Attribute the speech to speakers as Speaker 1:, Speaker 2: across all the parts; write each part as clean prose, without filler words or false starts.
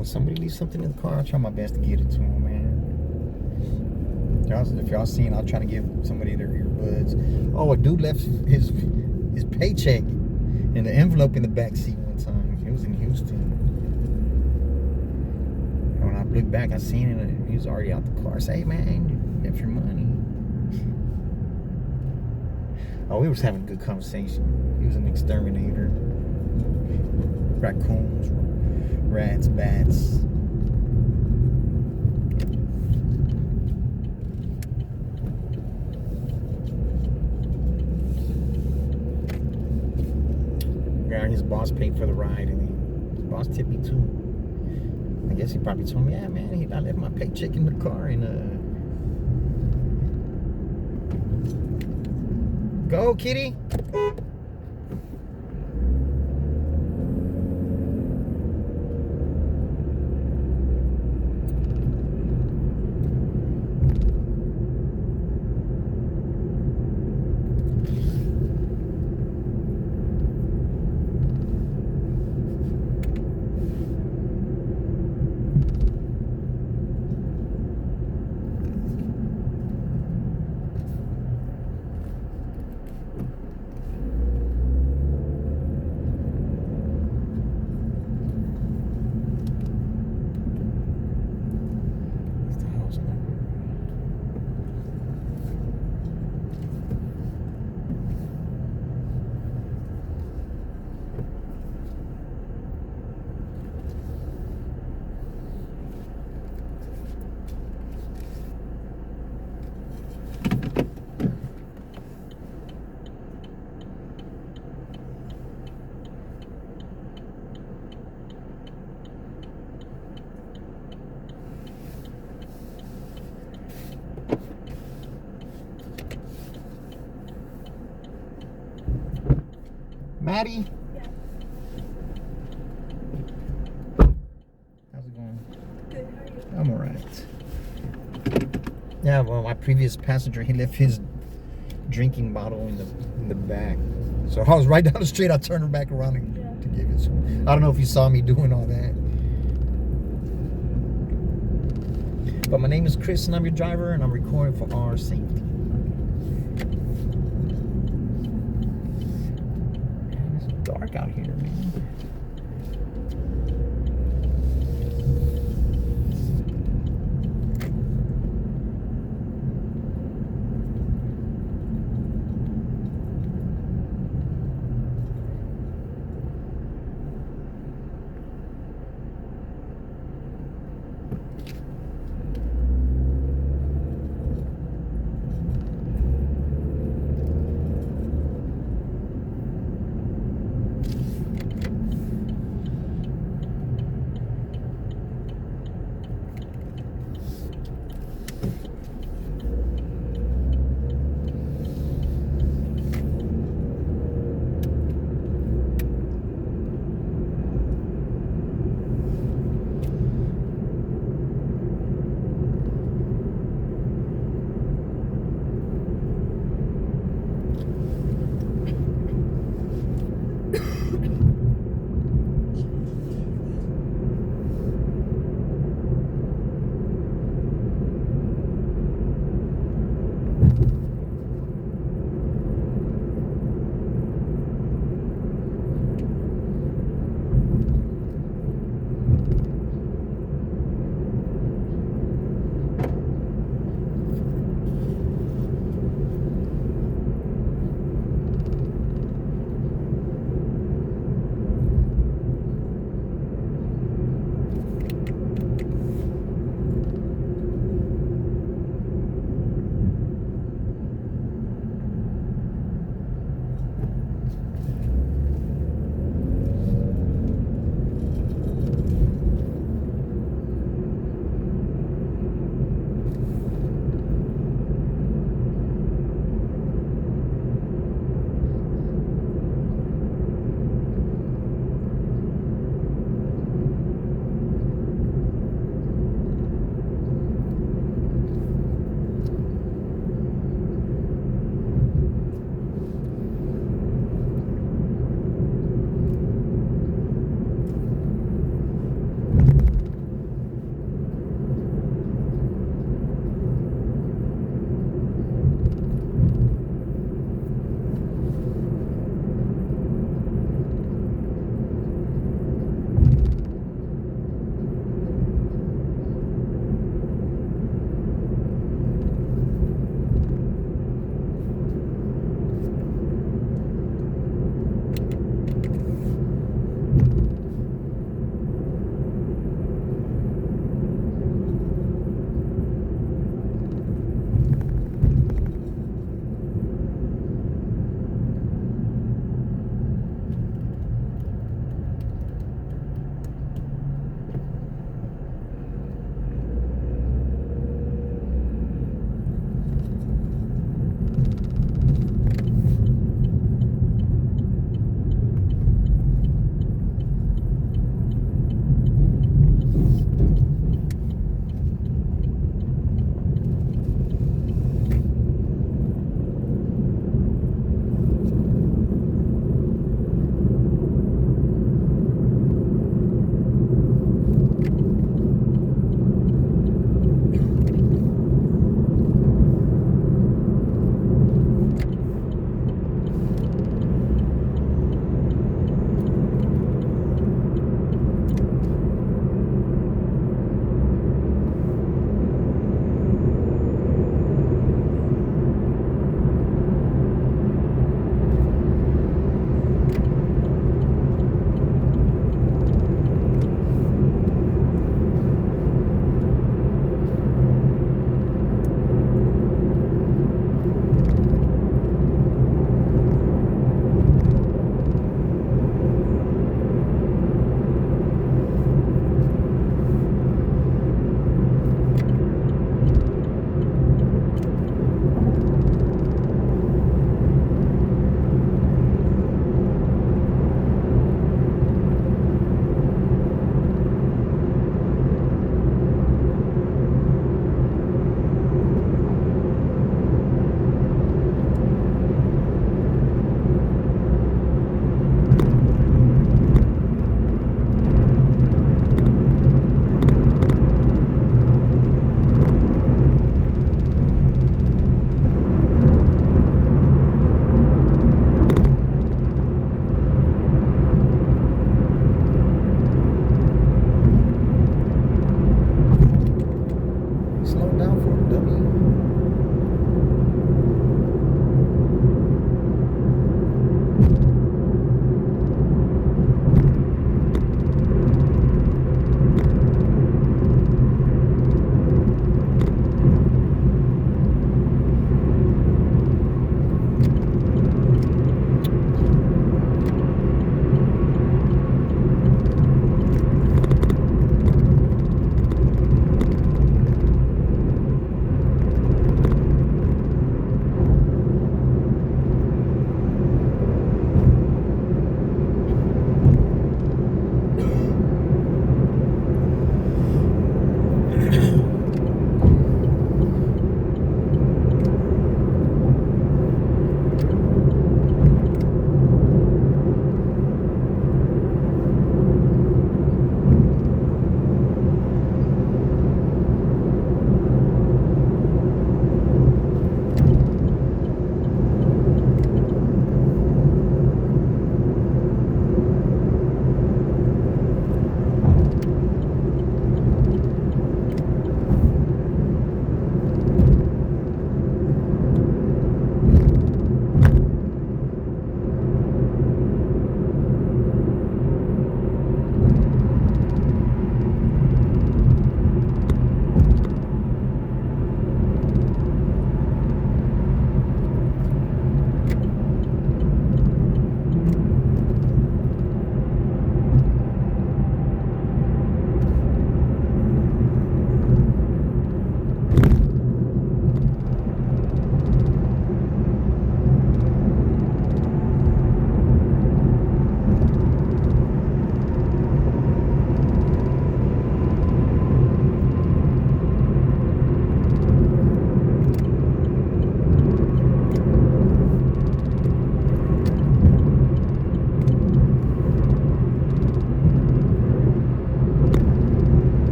Speaker 1: when somebody leaves something in the car, I try my best to get it to them, man. If y'all seen, I'll try to give somebody their earbuds. Oh, a dude left his paycheck in the envelope in the back seat one time. He was in Houston. And when I looked back, I seen it. He was already out the car. I said, "Hey, man, you left your money." Oh, we was having a good conversation. He was an exterminator. Raccoons, rats, bats. Yeah, his boss paid for the ride, and his boss tipped me too. I guess he probably told me, "Yeah, man, I left my paycheck in the car." And go, kitty. Maddie?
Speaker 2: Yeah.
Speaker 1: How's it going?
Speaker 2: Good, how are you?
Speaker 1: I'm alright. Yeah, well, my previous passenger, he left his drinking bottle in the back. So I was right down the street. I turned her back around to give it to him. I don't know if you saw me doing all that. But my name is Chris, and I'm your driver, and I'm recording for our safety. It's dark out here, man.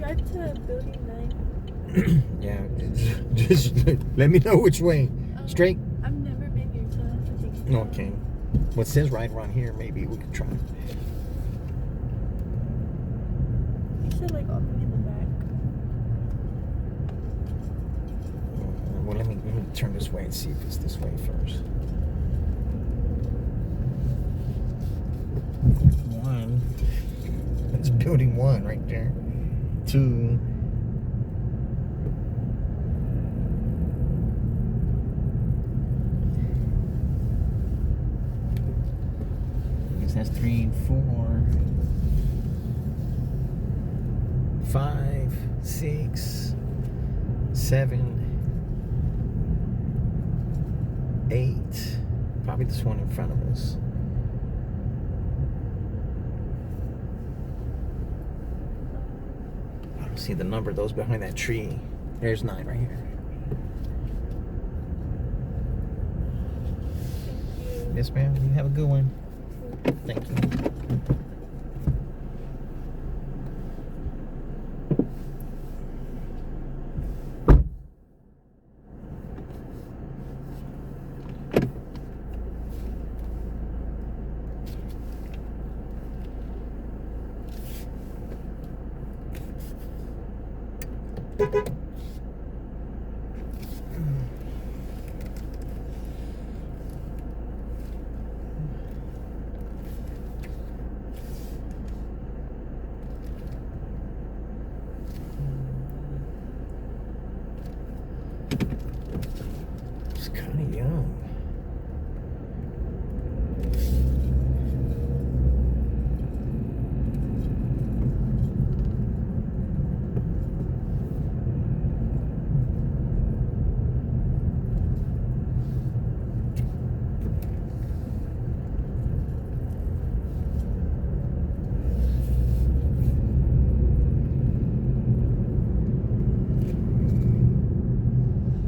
Speaker 2: drive to building 9?
Speaker 1: Yeah, just let me know which way. Straight?
Speaker 2: I've never been here, so I have to take it.
Speaker 1: Okay. Well, it says right around here. Maybe we could try.
Speaker 2: You said like all the way in the back.
Speaker 1: Well, let me turn this way and see if it's this way first. 1. That's building 1 right there. 2. I guess that's 3 and 4. 5, 6, 7, 8. Probably this one in front of us. I don't see the number. Those behind that tree. There's 9 right here.
Speaker 2: Thank you.
Speaker 1: Yes, ma'am. You have a good one. Thank you. It's kind of young.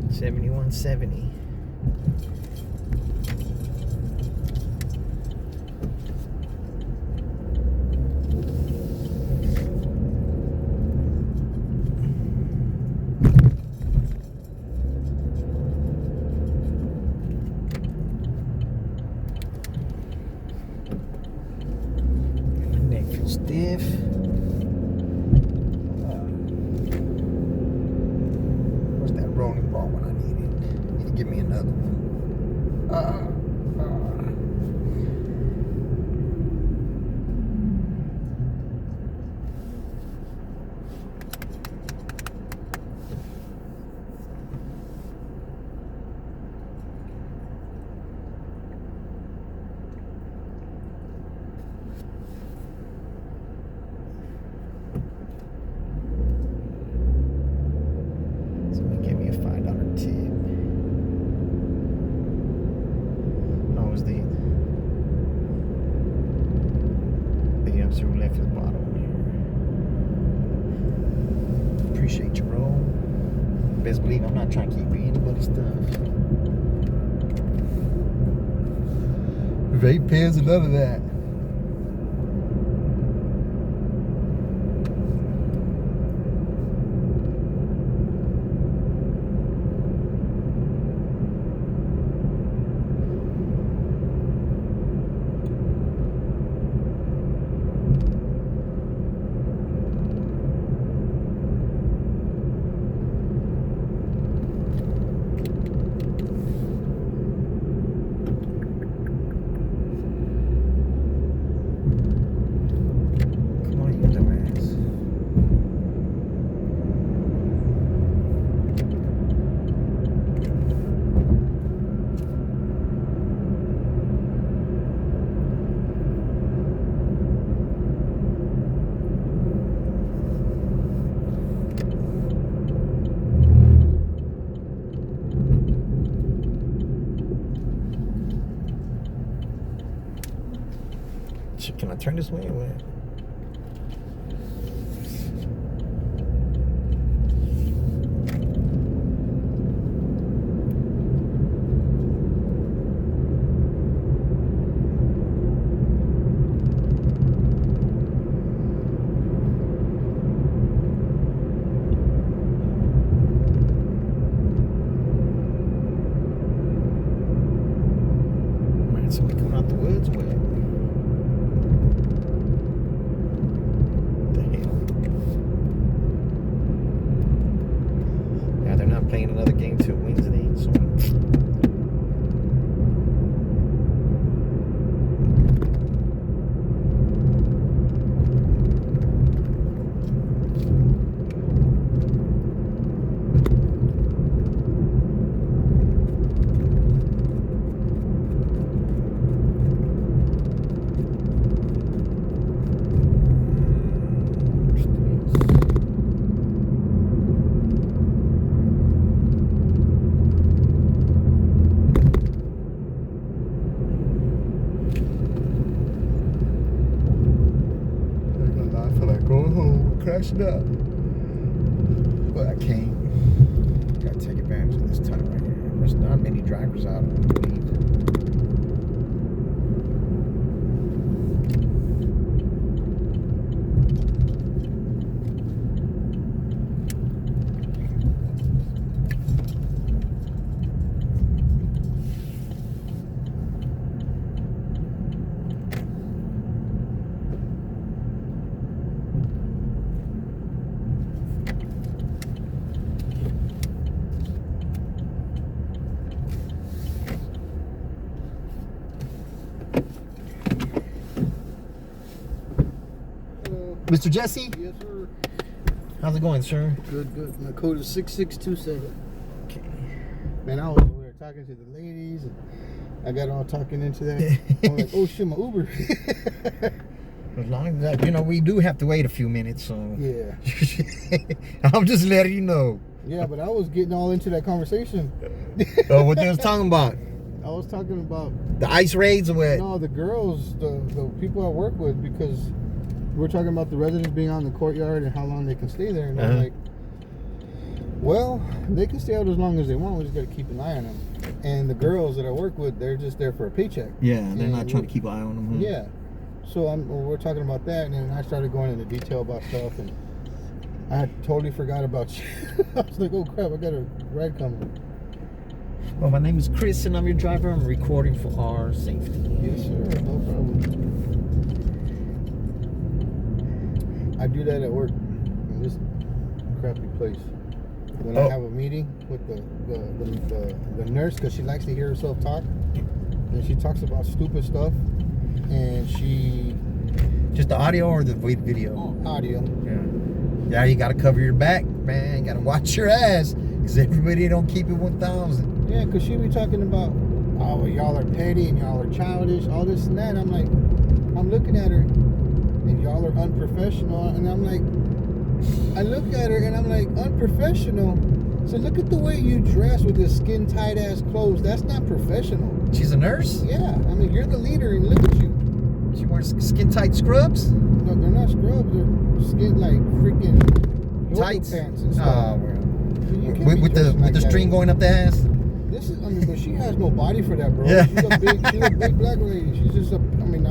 Speaker 1: $71.70. My neck feels stiff. Where's that rolling ball when I need it? Need to give me another one. Somebody gave me a $5 tip. Oh, it was the youngster who left his bottle in here. Appreciate you, bro. Best believe I'm not trying to keep anybody's stuff. Vape pens and none of that. Come on, you dumbass. Can I turn this way or what? crashing out. But I can't. Gotta take advantage of this time right here. There's not many drivers out, I don't believe. Mr. Jesse?
Speaker 3: Yes, sir.
Speaker 1: How's it going, sir?
Speaker 3: Good, good. My code is 6627.
Speaker 1: Okay.
Speaker 3: Man, I was over there talking to the ladies, and I got all talking into that. I'm like, oh shit, my Uber.
Speaker 1: As long as that, you know, we do have to wait a few minutes, so.
Speaker 3: Yeah.
Speaker 1: I'm just letting you know.
Speaker 3: Yeah, but I was getting all into that conversation.
Speaker 1: Oh, what they was talking about?
Speaker 3: I was talking about
Speaker 1: The ice raids or what?
Speaker 3: no, the girls, the people I work with, because we're talking about the residents being out in the courtyard and how long they can stay there, and I'm like, well, they can stay out as long as they want. We just got to keep an eye on them. And the girls that I work with, they're just there for a paycheck.
Speaker 1: Yeah, they're
Speaker 3: And
Speaker 1: not trying to keep an eye on them. Huh?
Speaker 3: Yeah. So we're talking about that, and then I started going into detail about stuff, and I totally forgot about you. I was like, oh crap, I got a ride coming.
Speaker 1: Well, my name is Chris, and I'm your driver. I'm recording for our safety.
Speaker 3: Yes, sir. No problem. I do that at work in this crappy place. When I have a meeting with the nurse, because she likes to hear herself talk, and she talks about stupid stuff, and she...
Speaker 1: Just the audio or the video?
Speaker 3: Audio.
Speaker 1: Yeah. Yeah, you got to cover your back, man. You got to watch your ass, because everybody don't keep it 1,000.
Speaker 3: Yeah, because she be talking about, oh, y'all are petty and y'all are childish, all this and that. I'm like, I'm looking at her, and y'all are unprofessional, and I'm like, I look at her and I'm like, unprofessional? So look at the way you dress with this skin tight ass clothes. That's not professional.
Speaker 1: She's a nurse?
Speaker 3: Yeah, I mean, you're the leader, and look at you.
Speaker 1: She wears skin tight scrubs?
Speaker 3: No, they're not scrubs. They're skin like freaking yoga
Speaker 1: Tights?
Speaker 3: pants and stuff.
Speaker 1: Oh, well.
Speaker 3: You can't be
Speaker 1: With
Speaker 3: dressing like
Speaker 1: the
Speaker 3: that.
Speaker 1: string going up the ass?
Speaker 3: This is, I mean, but she has no body for that, bro.
Speaker 1: Yeah.
Speaker 3: She's a big black lady. She's just a, I mean,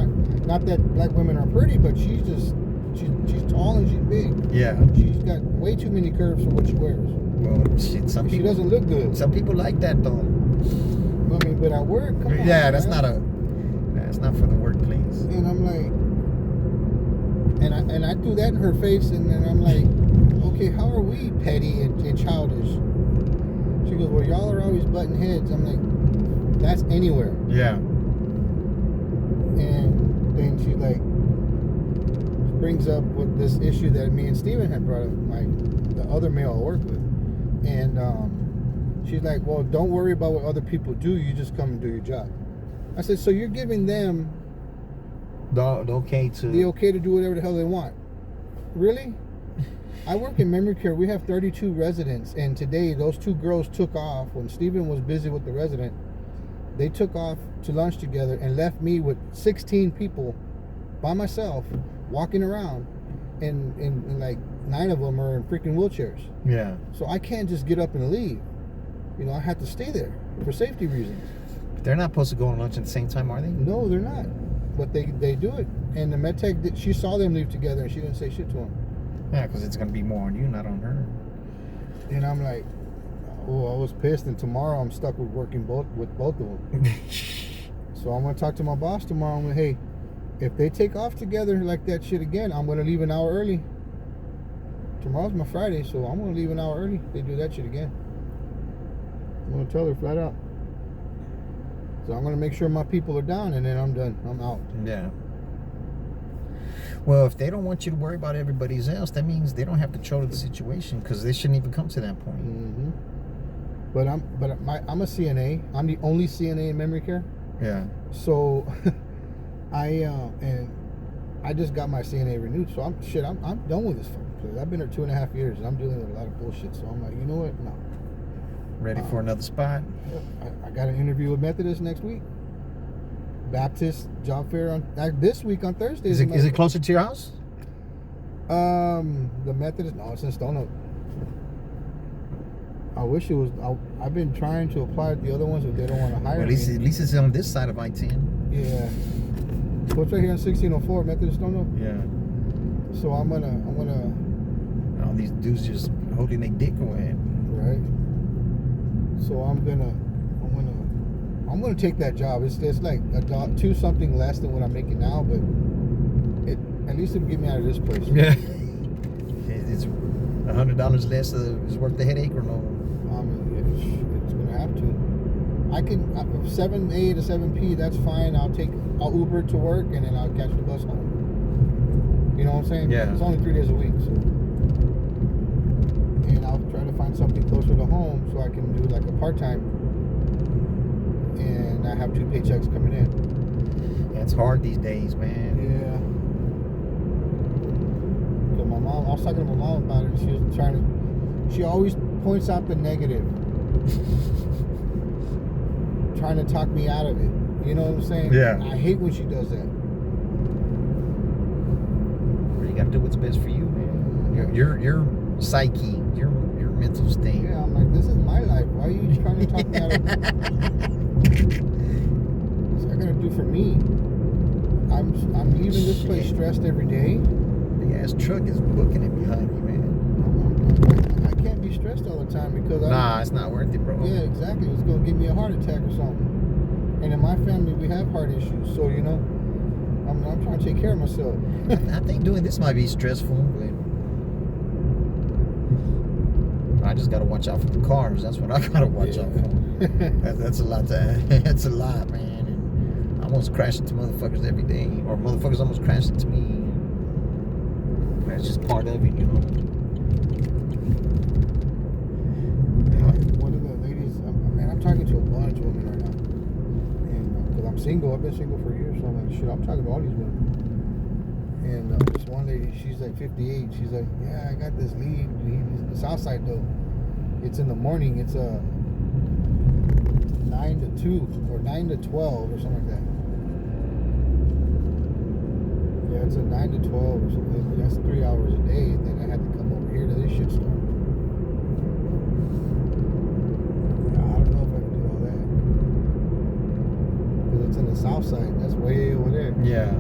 Speaker 3: not that black women are pretty, but she's just, she's tall and she's big.
Speaker 1: Yeah.
Speaker 3: She's got way too many curves for what she wears.
Speaker 1: Well, shit, some
Speaker 3: She
Speaker 1: people
Speaker 3: doesn't look good.
Speaker 1: Some people like that though.
Speaker 3: I mean, but at work, come on.
Speaker 1: Yeah, that's
Speaker 3: man.
Speaker 1: that's not for the workplace.
Speaker 3: And I'm like, and I do that in her face, and then I'm like, okay, how are we petty and childish? She goes, well, y'all are always butting heads. I'm like, that's anywhere.
Speaker 1: Yeah.
Speaker 3: And then she like brings up with this issue that me and Steven had brought up, the other male I work with, and she's like, well, don't worry about what other people do, you just come and do your job. I said, so you're giving them
Speaker 1: The okay to
Speaker 3: do whatever the hell they want? Really? I work in memory care. We have 32 residents, and today those two girls took off when Steven was busy with the resident. They took off to lunch together and left me with 16 people by myself walking around, and like 9 of them are in freaking wheelchairs.
Speaker 1: Yeah.
Speaker 3: So I can't just get up and leave. You know, I have to stay there for safety reasons.
Speaker 1: They're not supposed to go on lunch at the same time, are they?
Speaker 3: No, they're not. But they do it. And the med tech, she saw them leave together, and she didn't say shit to them.
Speaker 1: Yeah, because it's going to be more on you, not on her.
Speaker 3: And I'm like, oh, I was pissed, and tomorrow I'm stuck with working with both of them. So I'm going to talk to my boss tomorrow. I'm like, hey, if they take off together like that shit again, I'm going to leave an hour early. Tomorrow's my Friday, so I'm going to leave an hour early if they do that shit again. I'm going to tell her flat out. So I'm going to make sure my people are down, and then I'm done. I'm out.
Speaker 1: Yeah. Well, if they don't want you to worry about everybody else, that means they don't have control of the situation, because they shouldn't even come to that point.
Speaker 3: Mm-hmm. But I'm a CNA. I'm the only CNA in memory care.
Speaker 1: Yeah.
Speaker 3: So I just got my CNA renewed. So I'm done with this fucking place. I've been here 2.5 years, and I'm dealing with a lot of bullshit. So I'm like, you know what? No.
Speaker 1: Ready for another spot?
Speaker 3: I got an interview with Methodist next week. Baptist job fair on this week on Thursday.
Speaker 1: Is it closer to your house?
Speaker 3: The Methodist, no, it's in Stone Oak. I wish it was. I've been trying to apply at the other ones, but they don't want to hire
Speaker 1: Well,
Speaker 3: me.
Speaker 1: at least it's on this side of I-10.
Speaker 3: Yeah. So it's right here in 1604, Methodist Stone Oak.
Speaker 1: Yeah.
Speaker 3: So I'm gonna.
Speaker 1: All these dudes just holding their dick away.
Speaker 3: Right. So I'm gonna take that job. It's like $2 something less than what I'm making now, but at least it'll get me out of this place.
Speaker 1: Yeah. It's $100 less is worth the headache or no?
Speaker 3: It's gonna have to. I can 7A to 7P. That's fine. I'll Uber to work and then I'll catch the bus home. You know what I'm saying?
Speaker 1: Yeah.
Speaker 3: It's only 3 days a week, so. And I'll try to find something closer to home so I can do like a part-time and I have 2 paychecks coming in.
Speaker 1: Yeah, it's hard these days, man.
Speaker 3: Yeah. But my mom, I was talking to my mom about it, and she always points out the negative. Trying to talk me out of it. You know what I'm saying?
Speaker 1: Yeah.
Speaker 3: I hate when she does that.
Speaker 1: You gotta do what's best for you, man. Your psyche, your mental state.
Speaker 3: Yeah, I'm like, this is my life. Why are you trying to talk me out of it? What's that gonna do for me? I'm leaving this place stressed every day.
Speaker 1: Big ass truck is booking it behind me, man.
Speaker 3: I can't be stressed all the time because
Speaker 1: It's not worth it, bro.
Speaker 3: Yeah, exactly. It's gonna give me a heart attack or something. And in my family, we have heart issues, so you know, I'm trying to take care of myself.
Speaker 1: I think doing this might be stressful, but I just gotta watch out for the cars. That's what I gotta watch out for. That's a lot. That's a lot, man. And I almost crash into motherfuckers every day, or motherfuckers almost crash into me. That's just part of it, you know.
Speaker 3: One of the ladies, I'm talking to a bunch of women right now, and because I'm single, I've been single for years, so I'm like, shit, I'm talking to all these women. And this one lady, she's like 58. She's like, yeah, I got this lead. He's in the south side though. It's in the morning. It's 9 to 2 or 9 to 12 or something like that. Yeah, it's a 9 to 12 or something. That's 3 hours a day. And then I had to come over here to this shitstorm. I don't know if I can do all that. Because it's in the south side. That's way over there.
Speaker 1: Yeah.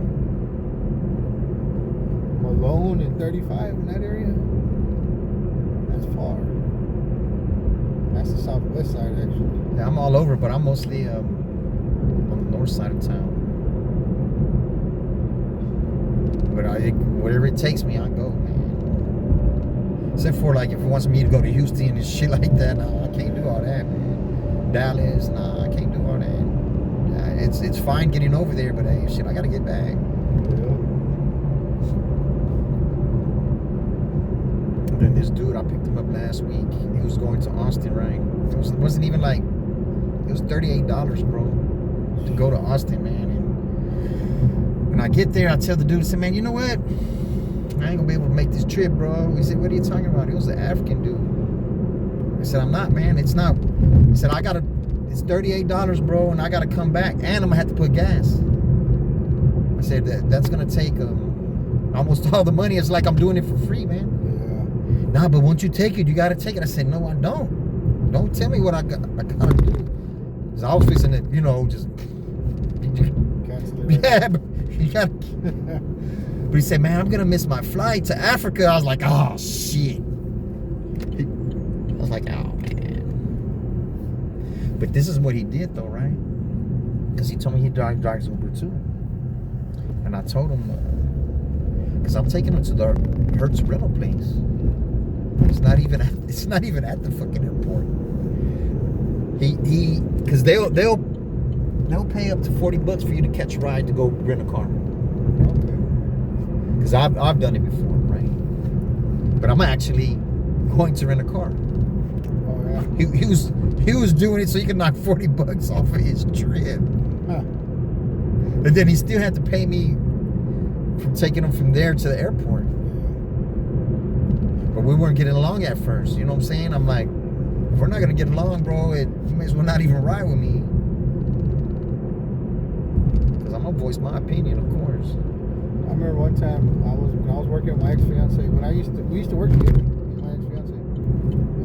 Speaker 3: Malone and 35 in that area? That's far. That's the southwest side, actually.
Speaker 1: Yeah, I'm all over, but I'm mostly on the north side of town. But whatever it takes me, I go, man. Except for like if it wants me to go to Houston and shit like that, no, I can't do all that, man. Dallas, nah, I can't do all that. It's fine getting over there, but hey, shit, I gotta get back. And then this dude, I picked him up last week. He was going to Austin, right? It wasn't even like, it was $38, bro, to go to Austin, man. And when I get there, I tell the dude, I said, man, you know what? I ain't gonna be able to make this trip, bro. He said, what are you talking about? It was an African dude. I said, I'm not, man. It's not. He said, it's $38, bro, and I gotta come back, and I'm gonna have to put gas. I said, that's gonna take almost all the money. It's like I'm doing it for free, man. Nah, but once you take it, you gotta take it. I said, no, I don't. Don't tell me what I gotta do. Cause I was fixing it, you know, just yeah, but you gotta. But he said, man, I'm gonna miss my flight to Africa. I was like, oh shit. I was like, oh man. But this is what he did though, right? Because he told me he drives Uber too. And I told him, because I'm taking him to the Hertz rental place. It's not even at the fucking airport. Because they'll pay up to $40 for you to catch a ride to go rent a car.
Speaker 3: Okay.
Speaker 1: Because I've done it before, right? But I'm actually going to rent a car.
Speaker 3: Oh yeah.
Speaker 1: He was doing it so he could knock $40 off of his trip.
Speaker 3: Huh.
Speaker 1: And then he still had to pay me for taking him from there to the airport. But we weren't getting along at first, you know what I'm saying? I'm like, if we're not gonna get along, bro, you may as well not even ride with me. Because I'm gonna voice my opinion, of course.
Speaker 3: I remember one time when I was working with my ex-fiance, we used to work together, my ex-fiance.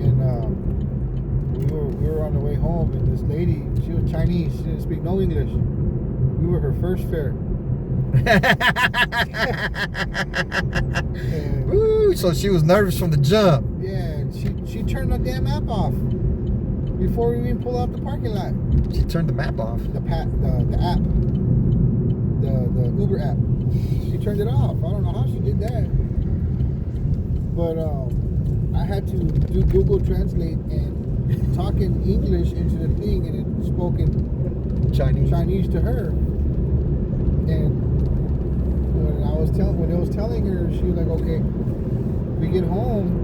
Speaker 3: And we were on the way home, and this lady, she was Chinese, she didn't speak no English. We were her first fare.
Speaker 1: Ooh, so she was nervous from the jump.
Speaker 3: Yeah, and she turned the damn app off before we even pulled out the parking lot.
Speaker 1: She turned the map off.
Speaker 3: The app, the Uber app. She turned it off. I don't know how she did that. But I had to do Google Translate and talk in English into the thing, and it spoke in Chinese to her. And when it was telling her, she was like, okay, we get home.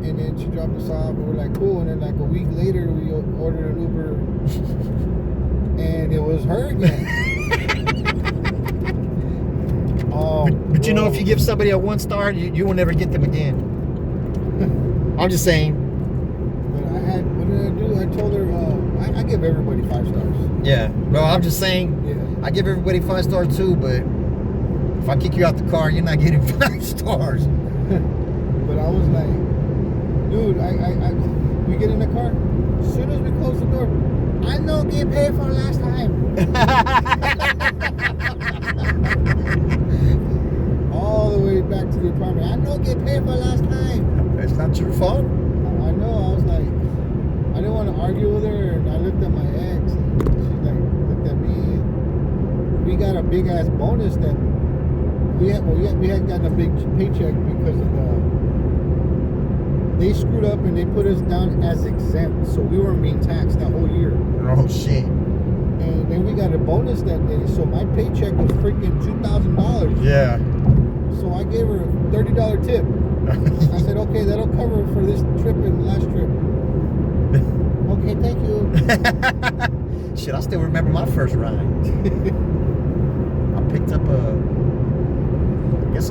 Speaker 3: And then she dropped us off, and we're like, cool. And then like a week later, we ordered an Uber, and it was her again.
Speaker 1: But you know, if you give somebody a 1 star, you will never get them again. I'm just saying.
Speaker 3: But what did I do? I told her, I give everybody 5 stars.
Speaker 1: Yeah. No, I'm just saying.
Speaker 3: Yeah.
Speaker 1: I give everybody 5 stars too, but if I kick you out the car, you're not getting 5 stars.
Speaker 3: But I was like, dude, we get in the car. As soon as we close the door, I know get paid for last time. All the way back to the apartment. I know get paid for last time.
Speaker 1: It's not your fault.
Speaker 3: I know. I was like, I didn't want to argue with her, and I looked at my ex, and she like looked at me. And we got a big ass bonus that we had gotten a big paycheck because of they screwed up and they put us down as exempt, so we weren't being taxed that whole year.
Speaker 1: Oh shit.
Speaker 3: And then we got a bonus that day, so my paycheck was freaking $2,000.
Speaker 1: Yeah.
Speaker 3: So I gave her a $30 tip. I said, okay, that'll cover for this trip and the last trip. Okay, thank you.
Speaker 1: Shit, I still remember my first ride. I picked up a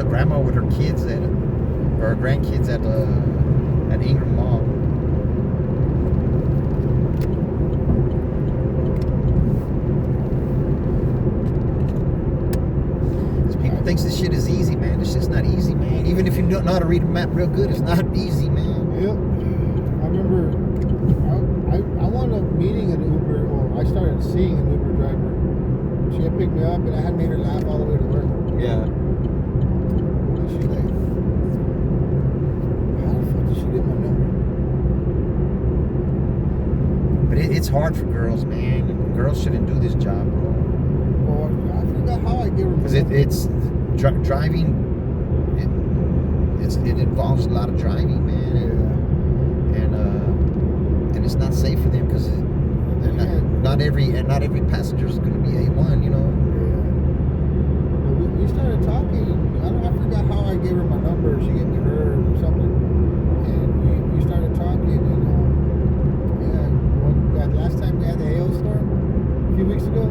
Speaker 1: grandma with her kids or her grandkids at Ingram Mall. People thinks this shit is easy, man. This shit's not easy, man. Even if you don't know how to read a map real good, it's not easy, man.
Speaker 3: Yep. I remember I wound up meeting an Uber, or I started seeing an Uber driver. She had picked me up, and I had made her laugh all the way to work.
Speaker 1: Yeah.
Speaker 3: And she's like, how the fuck did she get my number?
Speaker 1: But it's hard for girls, man. Girls shouldn't do this job, bro.
Speaker 3: Well, I forgot how I gave her my
Speaker 1: Because
Speaker 3: number.
Speaker 1: it's driving. It involves a lot of driving, man, and it's not safe for them because not every passenger is going to be A1, you know.
Speaker 3: Yeah. But we started talking. I forgot how I gave her my number. She gave me her or something, and we started talking. And that last time we had the hailstorm a few weeks ago.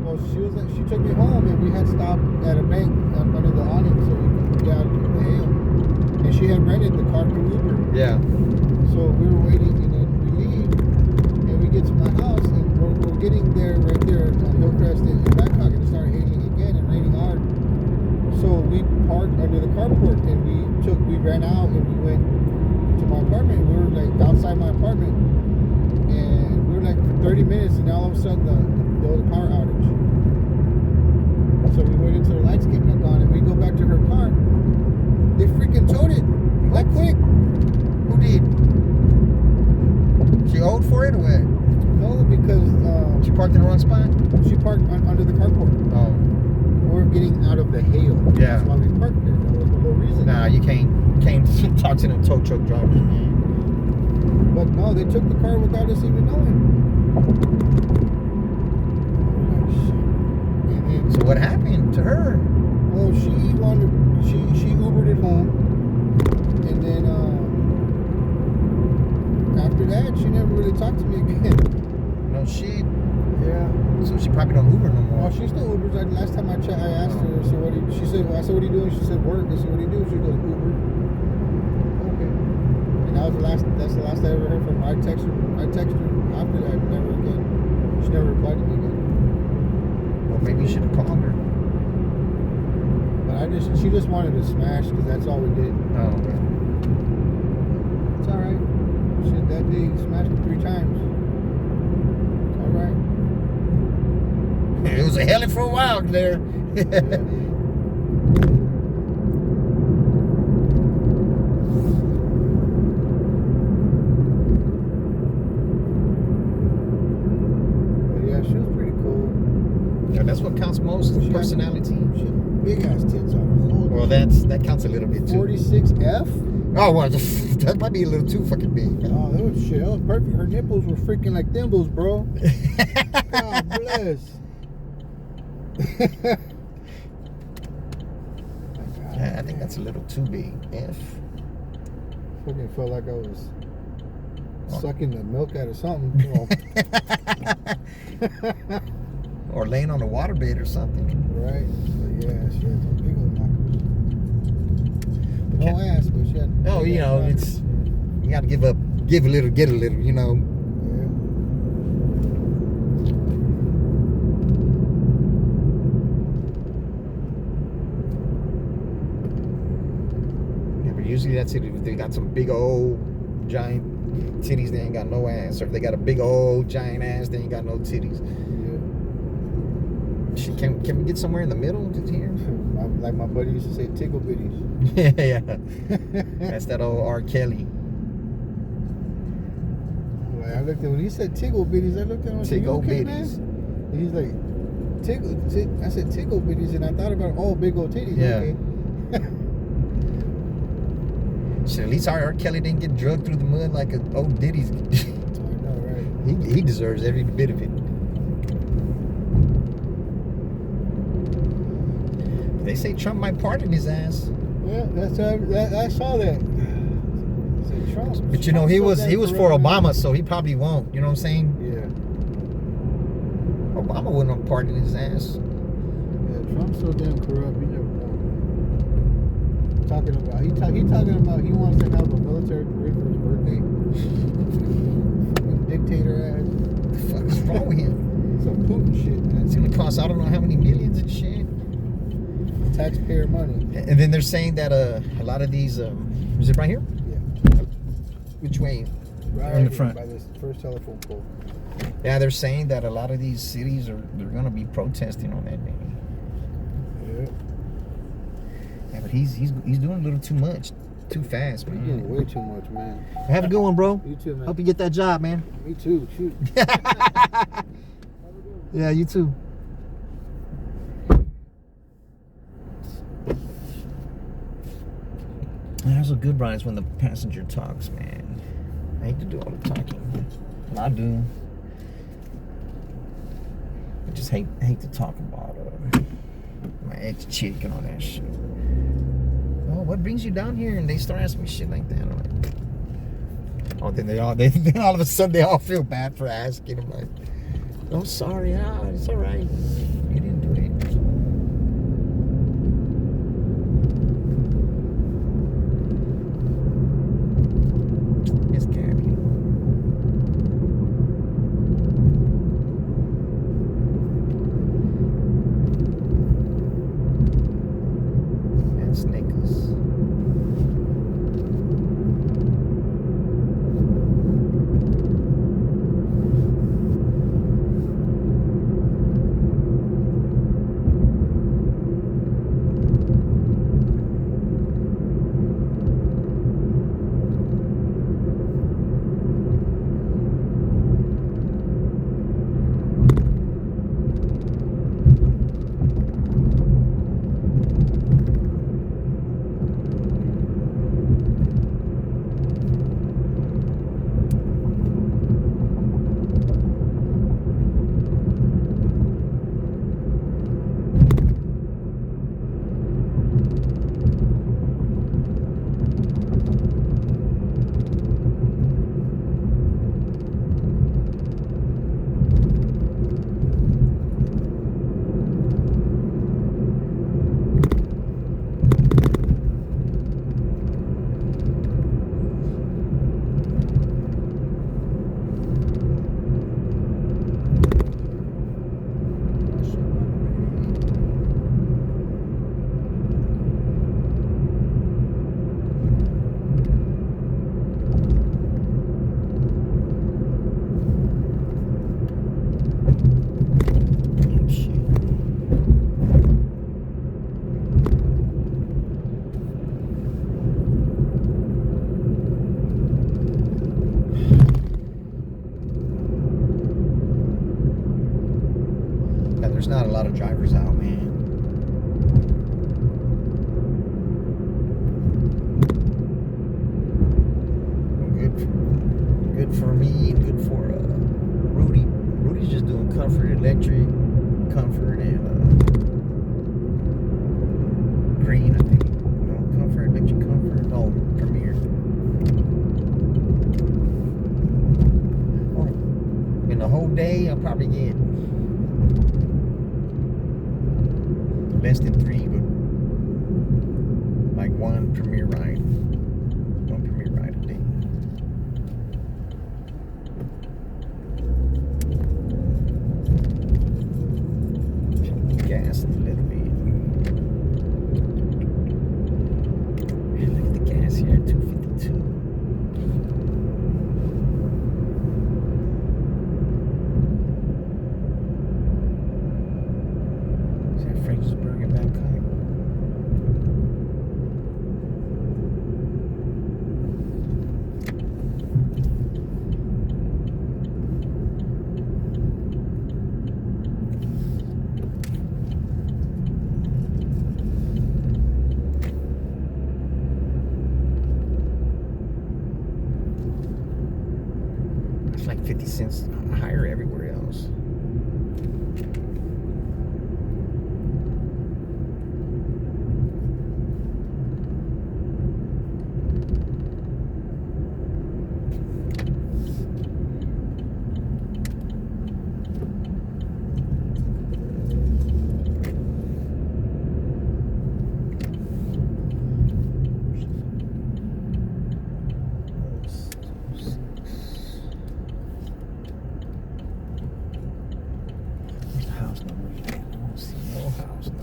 Speaker 3: Well, she took me home, and we had stopped at a bank under the awning so we could get out of the hail. And she had rented the car through Uber.
Speaker 1: Yeah.
Speaker 3: So we were waiting, and then we leave, and we get to my house, and we're getting there right there on Hillcrest in Babcock, and it started hailing again and raining hard. So we parked under the carport, and we ran out, and we went to my apartment. We were like outside my apartment, and we were like for 30 minutes, and all of a sudden there was a power outage. So we waited until the lights came back on, and we go back to her car. They freaking towed it that quick.
Speaker 1: Who did? She owed for it or what?
Speaker 3: No, because
Speaker 1: She parked in the wrong spot?
Speaker 3: she parked under the carport.
Speaker 1: Oh.
Speaker 3: We're getting out of the hail.
Speaker 1: Yeah.
Speaker 3: That's why we parked there. That was the whole reason.
Speaker 1: Nah, you can't talk to them tow truck drivers, man.
Speaker 3: But no, they took the car without us even knowing. And then,
Speaker 1: So what happened to her?
Speaker 3: well, she Ubered it home, and then after that, she never really talked to me again.
Speaker 1: No, she.
Speaker 3: Yeah.
Speaker 1: So she probably don't Uber no more.
Speaker 3: Well, she still Ubers. Like, last time I checked, I asked her. So she said, well, I said, what are you doing? She said, work. I said, what do you do? She goes, Uber. Okay. And that's the last I ever heard from her. I text her after that, never again. She never replied to me again.
Speaker 1: Well, maybe you should have called her.
Speaker 3: She just wanted to smash because that's all we did.
Speaker 1: Oh, okay.
Speaker 3: It's all right. Shit, that day he smashed it 3 times. It's all right.
Speaker 1: It was a helly for a while there.
Speaker 3: But yeah, she was pretty cool.
Speaker 1: Yeah, that's what counts most,
Speaker 3: She had-
Speaker 1: personality.
Speaker 3: She had big ass tits on her. Holy
Speaker 1: Well, that counts a little bit too.
Speaker 3: 46F?
Speaker 1: Oh, well, that might be a little too fucking big.
Speaker 3: Oh, that was shit. That was perfect. Her nipples were freaking like thimbles, bro. God bless.
Speaker 1: Yeah, I think that's a little too big. F.
Speaker 3: Fucking felt like I was
Speaker 1: Oh.
Speaker 3: sucking the milk out of something. Oh,
Speaker 1: Or laying on a waterbed or something.
Speaker 3: right? But yeah, she had some big old knockers. No
Speaker 1: Okay.
Speaker 3: ass, but she had.
Speaker 1: Oh,
Speaker 3: big
Speaker 1: you
Speaker 3: ass
Speaker 1: know,
Speaker 3: knockers.
Speaker 1: it's you got to give a little, get a little. You know.
Speaker 3: Yeah.
Speaker 1: Yeah, but usually that's it. If they got some big old giant titties, they ain't got no ass. Or if they got a big old giant ass, they ain't got no titties. Shit, can we get somewhere in the middle here?
Speaker 3: Like my buddy used to say, tickle bitties.
Speaker 1: Yeah. That's that old R. Kelly.
Speaker 3: Like, I looked at when he said tickle bitties. I looked at him and said, "You
Speaker 1: Tickle
Speaker 3: okay,
Speaker 1: bitties.
Speaker 3: man?" And he's like, I said tickle bitties, and I thought about big old titties.
Speaker 1: Yeah.
Speaker 3: Okay.
Speaker 1: Shit, at least R. Kelly didn't get drugged through the mud like a old Diddy's.
Speaker 3: I know, right?
Speaker 1: he deserves every bit of it. They say Trump might pardon his ass.
Speaker 3: Yeah, that's I saw that. Said Trump.
Speaker 1: But you know, he was for Obama, so he probably won't. You know what I'm saying?
Speaker 3: Yeah.
Speaker 1: Obama wouldn't have pardoned his ass.
Speaker 3: Yeah, Trump's so damn corrupt. He never won. Talking about he talking about he wants to have a military parade for his birthday. Fucking dictator ass.
Speaker 1: What the fuck is wrong with him?
Speaker 3: Some Putin shit, man.
Speaker 1: It's gonna cost I don't know how many millions and shit.
Speaker 3: Taxpayer money.
Speaker 1: And then they're saying that a lot of these is it right here?
Speaker 3: Yeah.
Speaker 1: Which way?
Speaker 3: Right
Speaker 1: in the
Speaker 3: here
Speaker 1: front.
Speaker 3: by this first telephone pole.
Speaker 1: Yeah, they're saying that a lot of these cities they're gonna be protesting on that day.
Speaker 3: Yeah.
Speaker 1: Yeah, but he's doing a little too much, too fast,
Speaker 3: You're doing
Speaker 1: man.
Speaker 3: way too much, man.
Speaker 1: Have a good one, bro.
Speaker 3: You too, man.
Speaker 1: Hope you get that job, man.
Speaker 3: Me too. Shoot.
Speaker 1: Yeah, you too. That's a good ride when the passenger talks, man. I hate to do all the talking. Well, I do. I just hate to talk about my ex-chick and all that shit. Oh, what brings you down here? And they start asking me shit like that. I'm like, oh, then then all of a sudden they all feel bad for asking. I'm like, oh, sorry, it's all right. You didn't do it. It's Gabby. That's Nicholas. There's not a lot of drivers out, man. Good for me and good for Rudy. Rudy's just doing Comfort Electric, Comfort and Green, I think. No, Comfort, Electric Comfort. No, Premier. Oh, in the whole day, I'll probably get less than 3, but like one Premier ride. One Premier ride a day. Gas a little bit. Man, look at the gas here, 252. Is that Fredericksburg and Babcock? It's like 50 cents higher everywhere else. House number. I don't see no house number.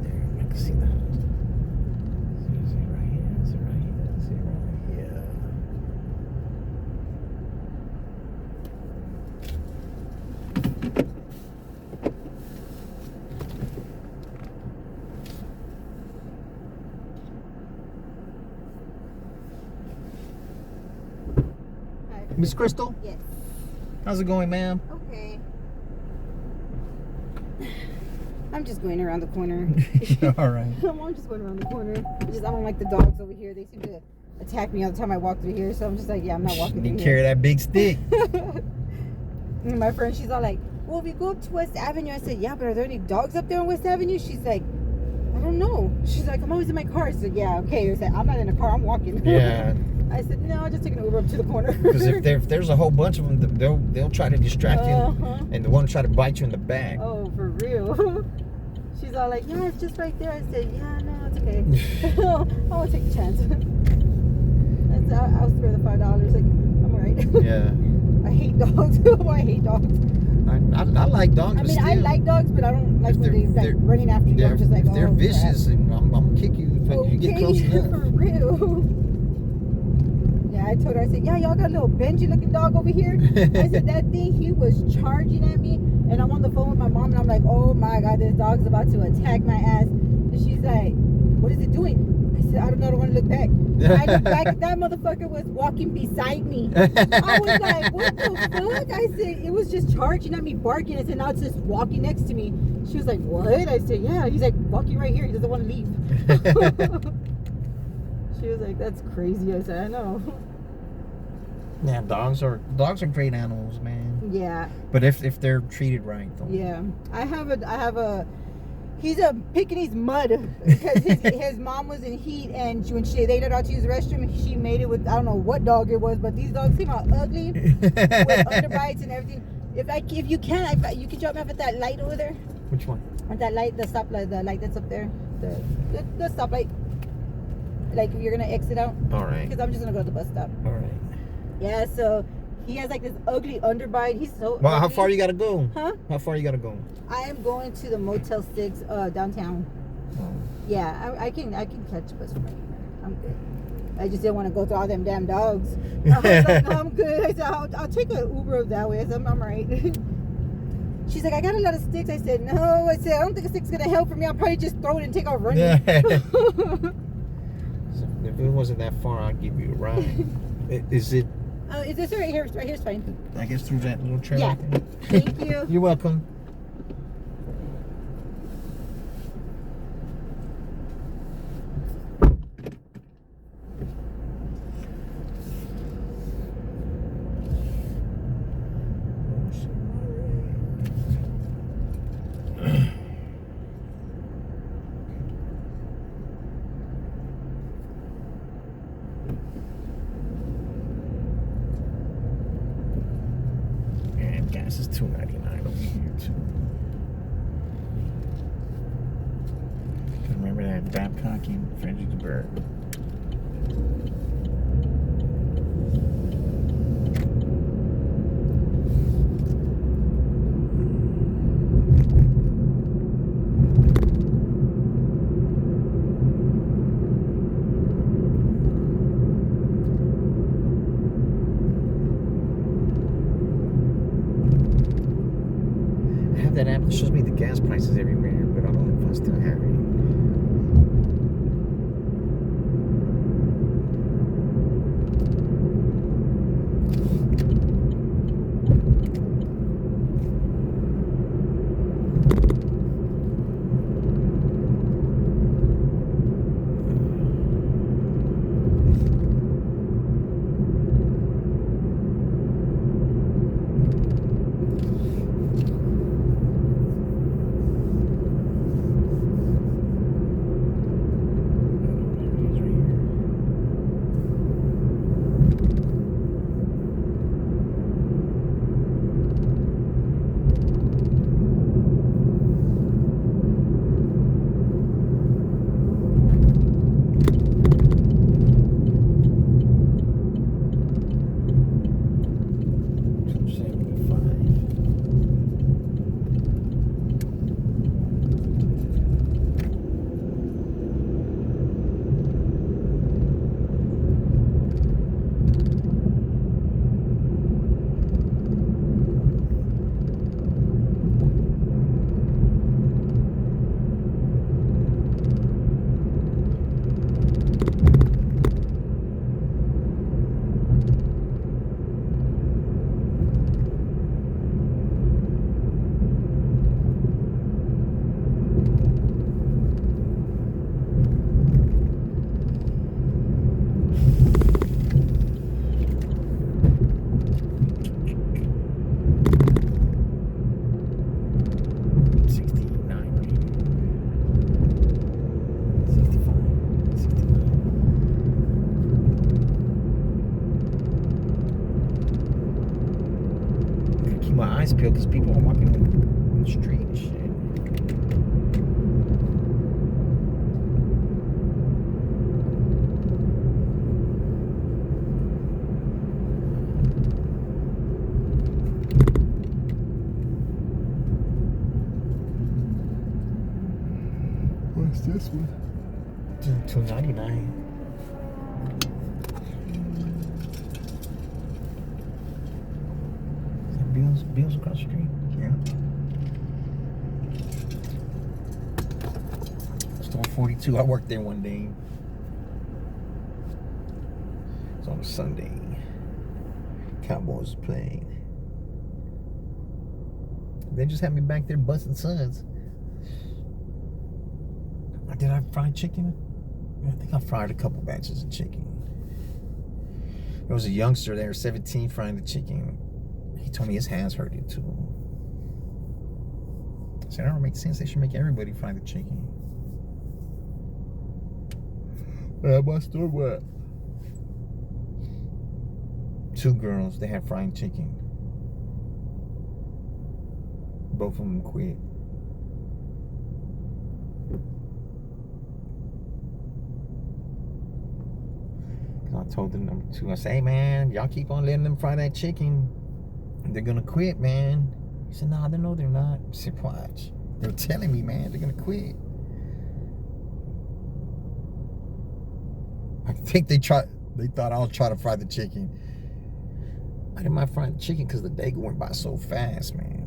Speaker 1: There, I can see the house. Is it right here? Is it right here? Is it right here? Miss Crystal,
Speaker 4: Yes.
Speaker 1: how's it going, ma'am?
Speaker 4: Okay. I'm just going around the corner.
Speaker 1: All right.
Speaker 4: I'm just going around the corner. I don't like the dogs over here. They seem to attack me all the time I walk through here. So I'm just like, yeah, I'm not walking
Speaker 1: You
Speaker 4: through
Speaker 1: carry
Speaker 4: here.
Speaker 1: that big stick.
Speaker 4: And my friend, she's all like, well, we go up to West Avenue. I said, yeah, but are there any dogs up there on West Avenue? She's like, I don't know. She's like, I'm always in my car. I said, yeah, okay. I said, I'm not in a car. I'm walking.
Speaker 1: Yeah.
Speaker 4: I said, no, I'll just take an Uber up to the corner.
Speaker 1: Because if there's a whole bunch of them, they'll try to distract you,
Speaker 4: Uh-huh.
Speaker 1: and the one try to bite you in the back.
Speaker 4: Oh, for real? She's all like, yeah, it's just right there. I said, yeah, no, it's okay. I won't take a chance. I'll spare the $5. Like, I'm alright.
Speaker 1: Yeah.
Speaker 4: I hate dogs. I hate dogs.
Speaker 1: I like dogs.
Speaker 4: I
Speaker 1: but
Speaker 4: mean, I
Speaker 1: still,
Speaker 4: like dogs, but I don't like
Speaker 1: If
Speaker 4: when
Speaker 1: they're-
Speaker 4: they're like running after you.
Speaker 1: Yeah,
Speaker 4: I'm just like,
Speaker 1: if they're
Speaker 4: oh,
Speaker 1: vicious, and I'm gonna kick you if you get close
Speaker 4: Okay,
Speaker 1: enough.
Speaker 4: for real. Yeah, I told her, I said, yeah, y'all got a little Benji looking dog over here. I said, that thing, he was charging at me, and I'm on the phone with my mom, and I'm like, oh my God, this dog's about to attack my ass. And she's like, what is it doing? I said, I don't know, I don't want to look back. I looked back, that motherfucker was walking beside me. I was like, what the fuck? I said, it was just charging at me, barking. I said, now it's just walking next to me. She was like, what? I said, yeah. He's like, walking right here. He doesn't want to leave. She was like, that's crazy. I said, I know.
Speaker 1: Yeah, dogs are great animals, man.
Speaker 4: Yeah,
Speaker 1: But if they're treated right, though.
Speaker 4: yeah. I have a he's a Pekingese mud because his mom was in heat, and when they let her out to use the restroom, she made it with, I don't know what dog it was, but these dogs came out ugly with underbites and everything. If you can drop me off at that light over there.
Speaker 1: Which one?
Speaker 4: At that light, the stoplight, the light that's up there, the stoplight. Like if you're gonna exit out,
Speaker 1: All right.
Speaker 4: because I'm just gonna go to the bus stop.
Speaker 1: All right.
Speaker 4: Yeah, so he has like this ugly underbite. He's so.
Speaker 1: Well, how
Speaker 4: ugly.
Speaker 1: far you gotta go?
Speaker 4: Huh?
Speaker 1: How far you gotta go?
Speaker 4: I am going to the Motel 6 downtown. Yeah, I can catch a bus from right here. I'm good. I just didn't want to go through all them damn dogs. I was like, no, I'm good. I said, I'll take an Uber that way. I said, I'm right. She's like, I got a lot of sticks. I said, no. I said, I don't think a stick's going to help for me. I'll probably just throw it and take off running.
Speaker 1: Yeah. So if it wasn't that far, I'd give you a ride. Is it
Speaker 4: Is this right here? Right here's fine.
Speaker 1: I guess through that little trailer.
Speaker 4: Yeah.
Speaker 1: There.
Speaker 4: Thank you.
Speaker 1: You're welcome. And gas is $2.99 over here too. Remember that Babcock in Fredericksburg? I have that app that shows me the gas prices everywhere, but I don't know if I still have it. My eyes peeled because people are walking on the street and shit.
Speaker 3: What's this one?
Speaker 1: $2.99. Bills across the street. Yeah. Store 42. I worked there one day. It's on a Sunday. Cowboys playing. They just had me back there busting suds. Did I fry chicken? I think I fried a couple batches of chicken. There was a youngster there, 17, frying the chicken. He told me his hands hurted too. I said, that don't make sense. They should make everybody fry the chicken. My store what? 2 girls, they had frying chicken. Both of them quit. I told the number 2, I said, hey man, y'all keep on letting them fry that chicken, they're gonna quit, man. He said, nah, no, they're not. I said, watch. They're telling me, man, they're gonna quit. I think they thought I was trying to fry the chicken. I didn't mind frying the chicken because the day went by so fast, man.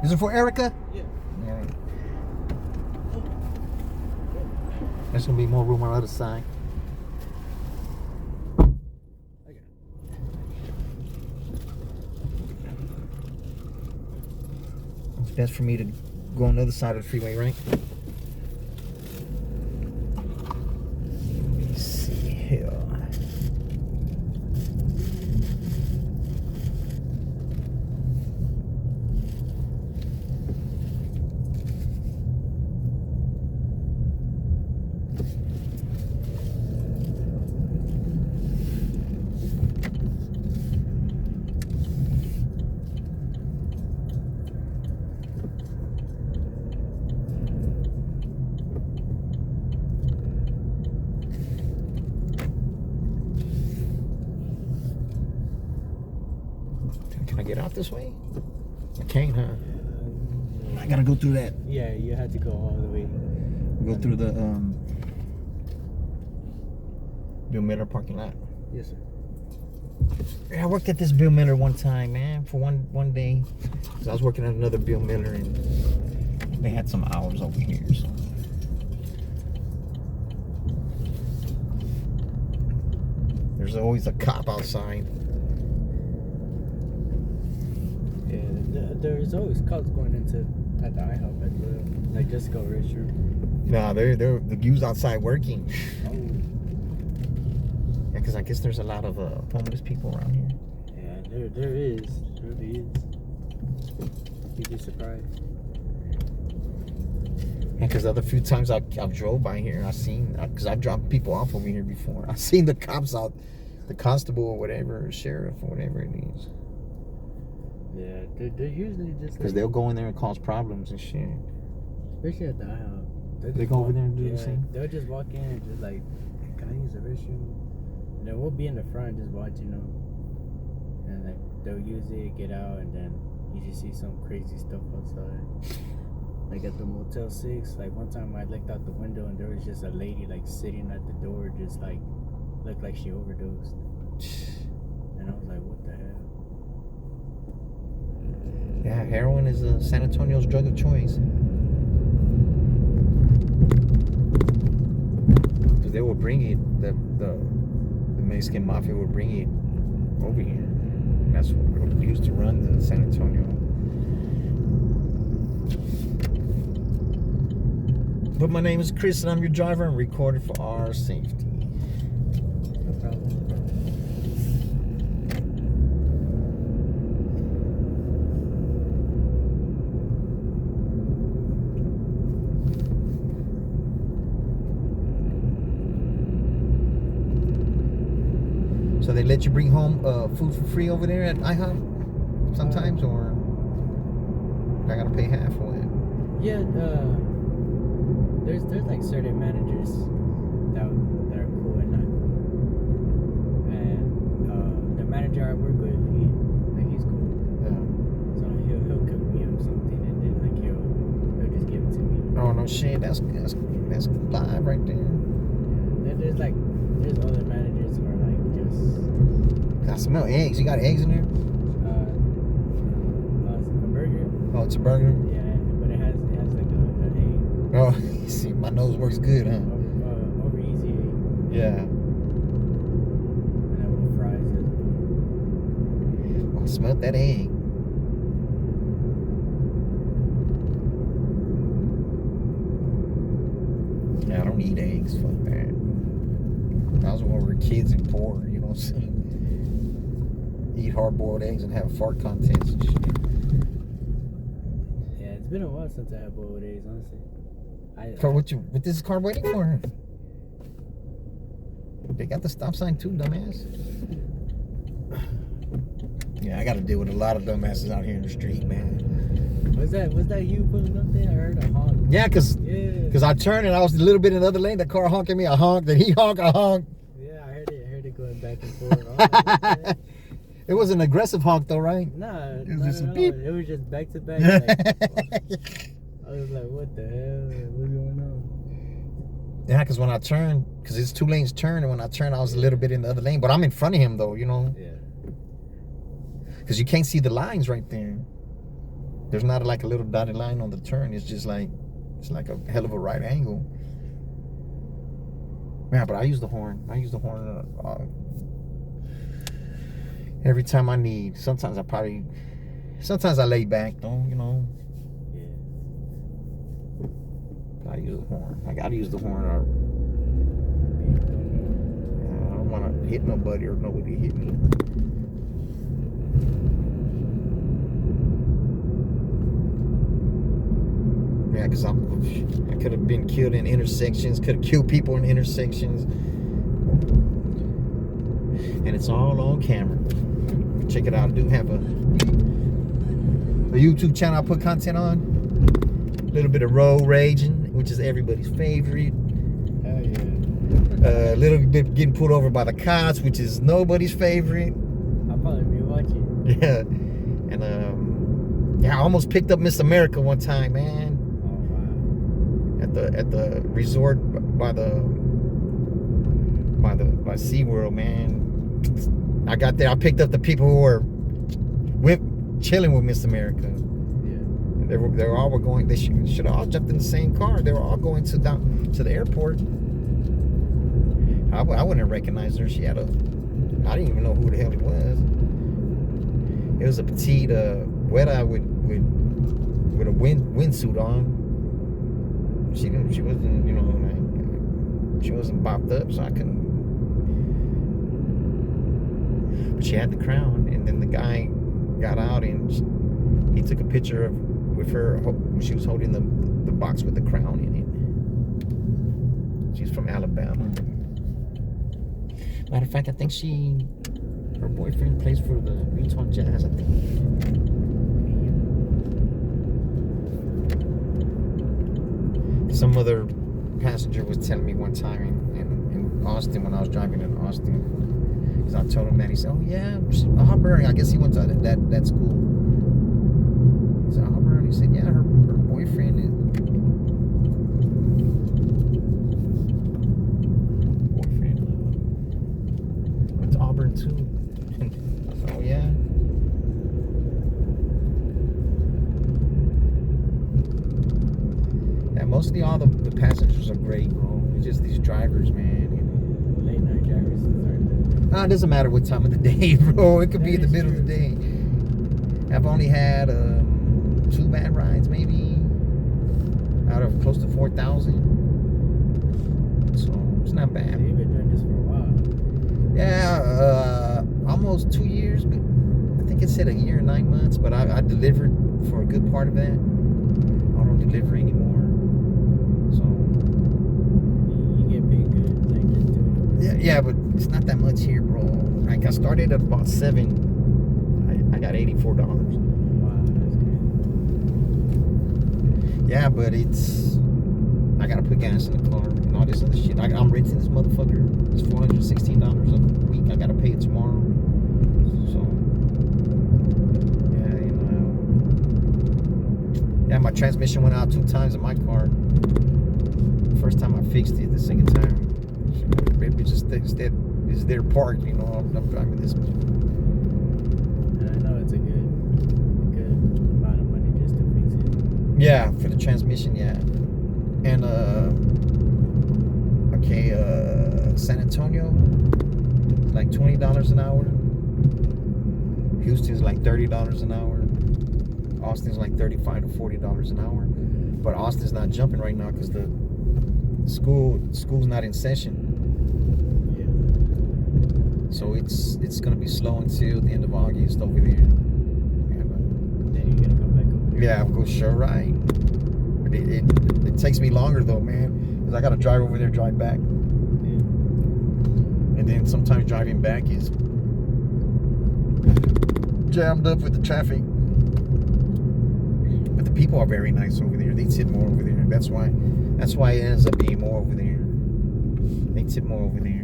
Speaker 1: Is it for Erica?
Speaker 3: Yeah.
Speaker 1: All right. There's gonna be more room on the other side.
Speaker 3: Okay.
Speaker 1: It's best for me to go on the other side of the freeway, right? Let me see here. Can I get out this way? I can't, huh? I gotta go through that.
Speaker 3: Yeah, you had to go all the way.
Speaker 1: Go through the Bill Miller parking lot.
Speaker 3: Yes, sir.
Speaker 1: Yeah, I worked at this Bill Miller one time, man, for one day. So I was working at another Bill Miller, and they had some hours over here. So. There's always a cop outside.
Speaker 3: Yeah, there's always cops going into at the IHOP as well. Like just go restroom.
Speaker 1: Nah, they're the view's outside working.
Speaker 3: Oh.
Speaker 1: Yeah, because I guess there's a lot of homeless people around here.
Speaker 3: Yeah, there is. There really is. You'd be surprised.
Speaker 1: Yeah, because the other few times I've drove by here, I've seen, because I've dropped people off over here before. I've seen the cops out, the constable or whatever, or sheriff or whatever it is.
Speaker 3: Yeah, they're usually just
Speaker 1: Because they'll go in there and cause problems and shit.
Speaker 3: especially at the IHOP.
Speaker 1: They go over there and do the same?
Speaker 3: They'll just walk in and just like, can I use the restroom? And then we'll be in the front just watching them. And like they'll use it, get out, and then you just see some crazy stuff outside. Like at the Motel 6, like one time I looked out the window and there was just a lady like sitting at the door, just like looked like she overdosed. And I was like, what the hell?
Speaker 1: Yeah, heroin is San Antonio's drug of choice. Because they will bring it, the Mexican mafia will bring it over here. And that's what we used to run the San Antonio. But my name is Chris and I'm your driver and recorded for our safety.
Speaker 3: No problem.
Speaker 1: So they let you bring home food for free over there at IHOP sometimes, or I gotta pay half for it?
Speaker 3: Yeah, there's like certain managers that are cool and not cool. And the manager I work with, he's cool.
Speaker 1: Yeah.
Speaker 3: So he'll cook me up something and then like he'll just give it to me.
Speaker 1: Oh no shit, that's live right there.
Speaker 3: Yeah, there's other managers who are like just
Speaker 1: I smell eggs. You got eggs in there?
Speaker 3: it's a burger.
Speaker 1: Oh, it's a burger.
Speaker 3: Yeah, but it has like an egg.
Speaker 1: Oh, you see, my nose works good, huh?
Speaker 3: Over easy egg.
Speaker 1: Yeah.
Speaker 3: And then with fries as
Speaker 1: I smelled that egg. Yeah, I don't eat eggs. Fuck that. I was when we were kids and poor, you know what I'm saying? Eat hard-boiled eggs and have fart contents and shit.
Speaker 3: Yeah, it's been a while since I had boiled eggs, honestly.
Speaker 1: What this car waiting for? They got the stop sign too, dumbass. Yeah, I got to deal with a lot of dumbasses out here in the street, man.
Speaker 3: Was that you pulling up there? I heard a honk.
Speaker 1: Yeah, cause
Speaker 3: Yeah.
Speaker 1: I turned and I was a little bit in the other lane. The car honking me, I honked. Then he honked, I honked.
Speaker 3: Yeah, I heard it going back and forth. I was like, what the heck?
Speaker 1: It was an aggressive honk though, right?
Speaker 3: Nah,
Speaker 1: It was just a
Speaker 3: not at
Speaker 1: beep.
Speaker 3: all. It was just back to back. Like, I was like, what the hell? What's going on?
Speaker 1: Yeah, because when I turned, because it's 2 lanes turn, and when I turned, I was a little bit in the other lane. But I'm in front of him though, you know,
Speaker 3: Yeah.
Speaker 1: because you can't see the lines right there. There's not like a little dotted line on the turn. It's just like it's like a hell of a right angle. Yeah, but I use the horn. I use the horn every time I need. Sometimes I lay back though, you know.
Speaker 5: Yeah.
Speaker 1: I use the horn. I gotta use the horn. Or I don't want to hit nobody or nobody hit me. Yeah, because I could have been killed in intersections, could have killed people in intersections. And it's all on camera. Check it out. I do have a YouTube channel I put content on. A little bit of road raging, which is everybody's favorite.
Speaker 3: Hell yeah.
Speaker 1: A little bit getting pulled over by the cops, which is nobody's favorite.
Speaker 5: I'll probably be watching.
Speaker 1: Yeah. And yeah, I almost picked up Miss America one time, man. At the resort by SeaWorld, man. I got there. I picked up the people who were chilling with Miss America.
Speaker 5: Yeah.
Speaker 1: They all were going. They should have all jumped in the same car. They were all going to the airport. I wouldn't have recognized her. She had I didn't even know who the hell it was. It was a petite Weta with a windsuit on. She wasn't, you know, like, she wasn't bopped up, so I couldn't. But she had the crown, and then the guy got out and he took a picture with her. She was holding the box with the crown in it. She's from Alabama. Matter of fact, I think her boyfriend plays for the Utah Jazz, I think. Some other passenger was telling me one time in Austin, when I was driving in Austin, because I told him that, he said, "Oh yeah, Auburn." I guess he went to that school. He said Auburn. He said, "Yeah, her boyfriend went to Auburn too." So yeah. Mostly all the passengers are great, bro. It's just these drivers, man.
Speaker 5: Late night drivers are
Speaker 1: It doesn't matter what time of the day, bro. It could be in the middle of the day. I've only had 2 bad rides, maybe, out of close to 4,000. So it's not bad.
Speaker 5: So you've been doing this for a while.
Speaker 1: Yeah, almost 2 years, but I think it said a year and 9 months. But I delivered for a good part of that. I don't deliver anymore. Yeah, but it's not that much here, bro. Like, I started at about $7. I got $84.
Speaker 5: Wow, that's good.
Speaker 1: Yeah, but I gotta put gas in the car and all this other shit. I'm renting this motherfucker. It's $416 a week. I gotta pay it tomorrow. So, yeah, you know. Yeah, my transmission went out 2 times in my car. First time I fixed it, the second time, maybe just is their part, you know. I'm driving this.
Speaker 5: And I know it's a good amount of money just to fix it.
Speaker 1: Yeah, for the transmission, yeah. And San Antonio, it's like $20 an hour. Houston's like $30 an hour. Austin's like $35 to $40 an hour. But Austin's not jumping right now because the school's not in session. So it's gonna be slow until the end of August over there.
Speaker 5: Then you're gonna come back over there.
Speaker 1: Yeah, I'm going sure right. But it takes me longer though, man, because I gotta drive over there, drive back.
Speaker 5: Yeah.
Speaker 1: And then sometimes driving back is jammed up with the traffic. But the people are very nice over there. They tip more over there. That's why it ends up being more over there. They tip more over there.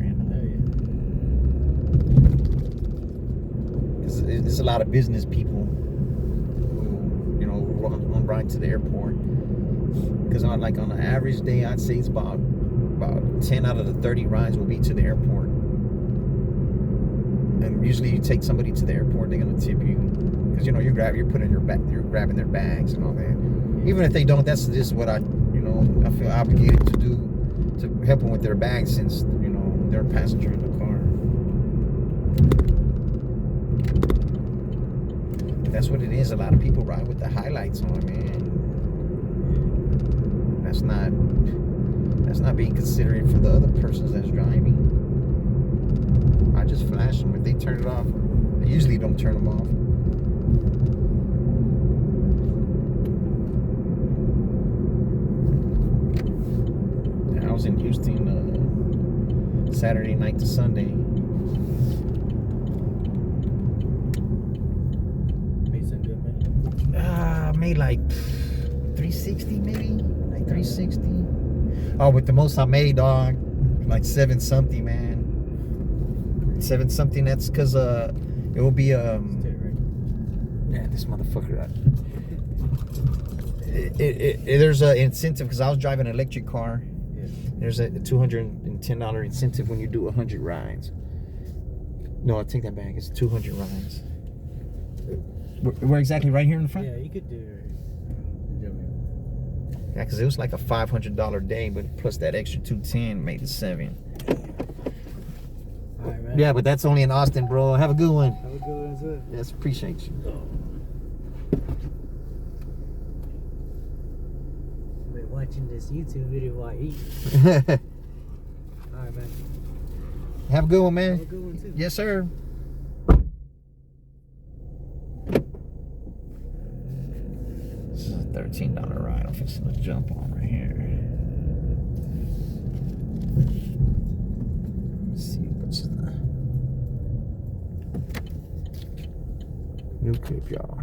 Speaker 1: There's a lot of business people who, you know, who run right to the airport. Because on an average day, I'd say it's about 10 out of the 30 rides will be to the airport. And usually you take somebody to the airport, they're gonna tip you, because you know you're grabbing their bags and all that. Even if they don't, that's just what I feel obligated to do, to help them with their bags, since they're a passenger in the car. But that's what it is. A lot of people ride with the highlights on, man. That's not being considerate for the other persons that's driving. I just flash them. If they turn it off, I usually don't turn them off. I was in Houston Saturday night to Sunday.
Speaker 5: Made some good money.
Speaker 1: Made like 360 maybe, like 360. Oh, with the most I made, dog, like 7 something, man. 7 something. That's because it will be
Speaker 5: Stay right.
Speaker 1: yeah, this motherfucker. There's an incentive because I was driving an electric car.
Speaker 5: Yeah.
Speaker 1: There's a $210 incentive when you do 100 rides. No, I take that back. It's 200 rides. We're exactly right here in the front.
Speaker 5: Yeah, you could do it.
Speaker 1: Yeah, because it was like a $500 day, but plus that extra 210 made it 7.
Speaker 5: All right, man.
Speaker 1: Yeah, but that's only in Austin, bro. Have a good one.
Speaker 5: Have a good one as well.
Speaker 1: Yes, appreciate you.
Speaker 5: Been watching this YouTube video while I eat. All right, man.
Speaker 1: Have a good one,
Speaker 5: Have a
Speaker 1: man.
Speaker 5: good one too.
Speaker 1: Yes, sir. This is a $13 ride. I'm fixing to jump on right here. Let's see what's the new clip, y'all.